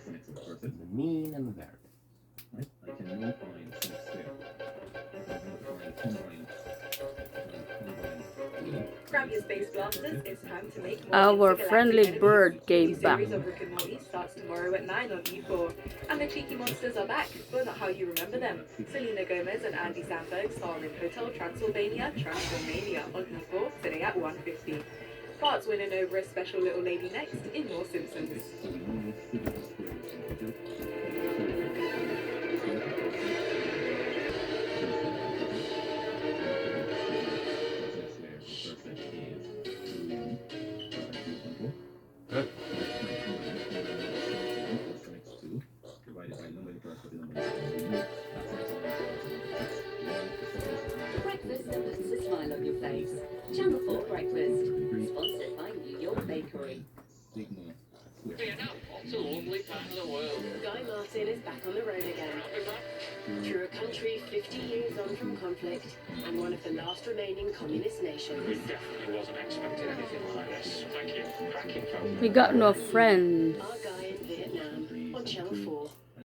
The mean and the variance. Grab your space blasters, it's time to make more Our intergalactic friendly enemies. bird came New back. series of Rick and Morty starts tomorrow at 9 on E4. And the cheeky monsters are back, but not how you remember them. Selena Gomez and Andy Samberg star in Hotel Transylvania Transylvania on E4 today at 1:50. Bart's winning over a special little lady next in More Simpsons. Good. Breakfast that puts a smile on your face. Channel 4 Breakfast. Sponsored by New York Bakery. Vietnam, it's a lovely part of the world. Guy Martin is back on the road again. Through a country 50 years on from conflict and one of the last remaining communist We nations. definitely wasn't expecting anything like this. Thank you. Cracking film. We got no friends. Our Guy in Vietnam on Channel 4.